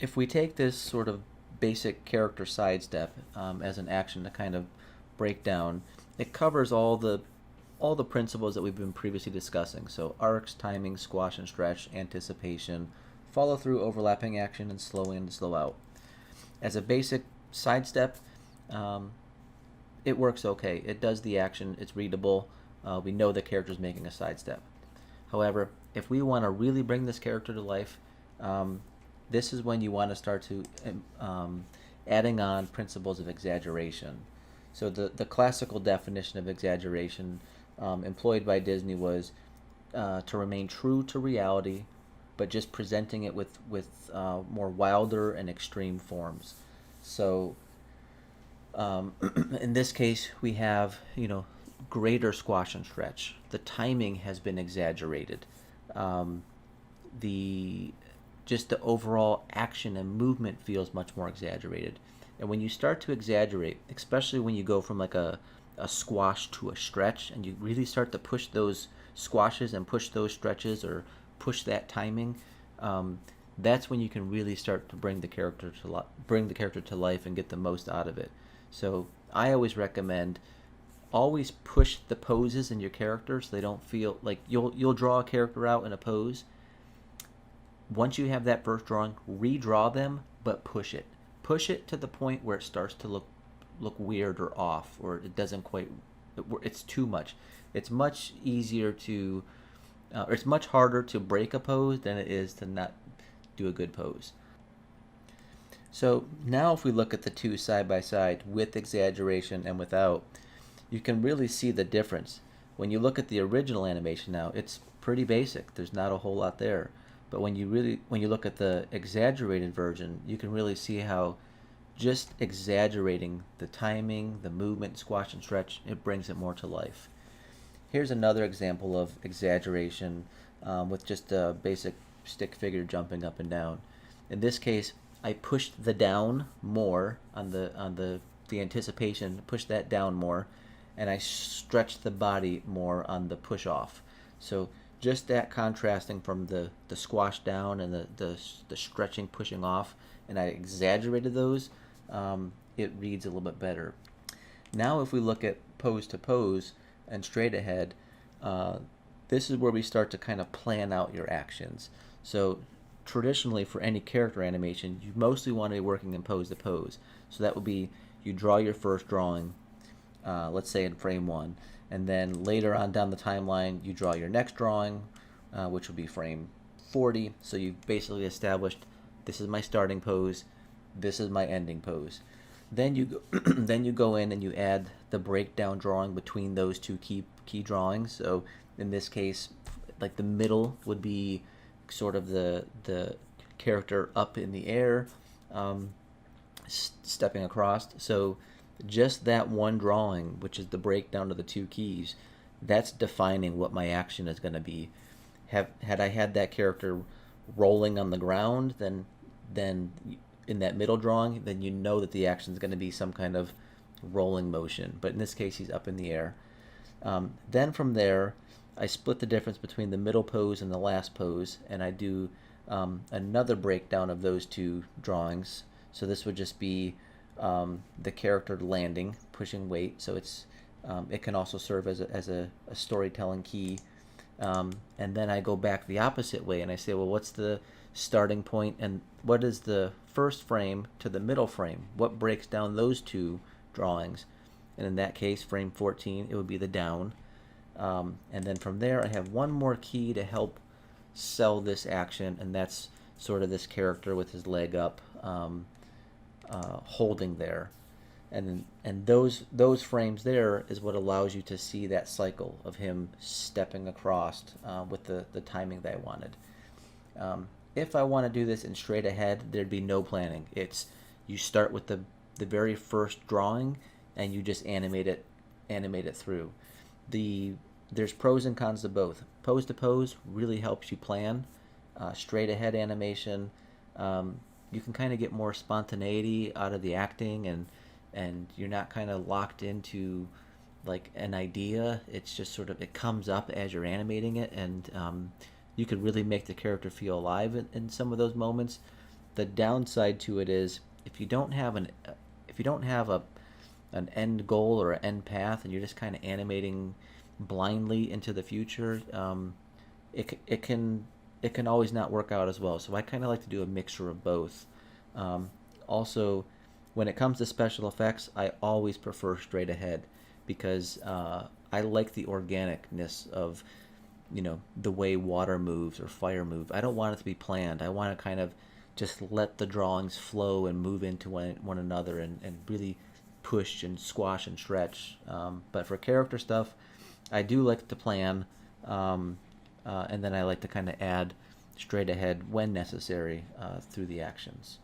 if we take this sort of basic character sidestep as an action to kind of break down, it covers all the principles that we've been previously discussing. So arcs, timing, squash and stretch, anticipation, follow through, overlapping action, and slow in to slow out. As a basic sidestep, um, it works okay. It does the action. It's readable. We know the character's making a sidestep. However, if we want to really bring this character to life, um, this is when you want to start to adding on principles of exaggeration. So the classical definition of exaggeration employed by Disney was to remain true to reality, but just presenting it with more wilder and extreme forms. So in this case, we have greater squash and stretch. The timing has been exaggerated. Um, the just the overall action and movement feels much more exaggerated. And when you start to exaggerate, especially when you go from like a squash to a stretch, and you really start to push those squashes and push those stretches or push that timing, um, that's when you can really start to bring the character to life and get the most out of it. So I always recommend always push the poses in your character so they don't feel like you'll draw a character out in a pose. Once you have that first drawing, redraw them, but push it. Push it to the point where it starts to look weird or off, or it doesn't quite. It's too much. It's much easier to, or it's much harder to break a pose than it is to not do a good pose. So now, if we look at the two side by side with exaggeration and without, you can really see the difference. When you look at the original animation now, it's pretty basic. There's not a whole lot there. But when you look at the exaggerated version, you can really see how just exaggerating the timing, the movement, squash and stretch, it brings it more to life. Here's another example of exaggeration with just a basic stick figure jumping up and down. In this case, I pushed the down more on the anticipation, pushed that down more, and I stretched the body more on the push off. So just that contrasting from the squash down and the stretching, pushing off, and I exaggerated those, it reads a little bit better. Now if we look at pose to pose and straight ahead, this is where we start to kind of plan out your actions. So traditionally for any character animation, you mostly want to be working in pose to pose. So that would be you draw your first drawing, let's say in frame 1, and then later on down the timeline you draw your next drawing, which will be frame 40. So you've basically established this is my starting pose, this is my ending pose. Then you go, then you go in and you add the breakdown drawing between those two key drawings. So in this case, like the middle would be sort of the character up in the air, stepping across. So just that one drawing, which is the breakdown of the two keys, that's defining what my action is going to be. Had I had that character rolling on the ground, then in that middle drawing, then you know that the action is going to be some kind of rolling motion. But in this case, he's up in the air. Then from there, I split the difference between the middle pose and the last pose, and I do another breakdown of those two drawings. So this would just be the character landing, pushing weight. So it can also serve as a storytelling key. And then I go back the opposite way and I say, well, what's the starting point and what is the first frame to the middle frame? What breaks down those two drawings? And in that case, frame 14, it would be the down. And then from there, I have one more key to help sell this action, and that's sort of this character with his leg up, holding there. And those frames there is what allows you to see that cycle of him stepping across with the timing that I wanted. If I want to do this in straight ahead, there'd be no planning. It's you start with the very first drawing and you just animate it through. There's pros and cons to both. Pose to pose really helps you plan. Straight ahead animation, you can kind of get more spontaneity out of the acting, and you're not kind of locked into like an idea. It's just sort of it comes up as you're animating it, and you could really make the character feel alive in some of those moments. The downside to it is if you don't have an end goal or an end path, and you're just kind of animating blindly into the future, it can always not work out as well. So I kind of like to do a mixture of both. Also, when it comes to special effects, I always prefer straight ahead because I like the organicness of the way water moves or fire move. I don't want it to be planned. I want to kind of just let the drawings flow and move into one another and really push and squash and stretch. But for character stuff, I do like to plan, and then I like to kind of add straight ahead when necessary through the actions.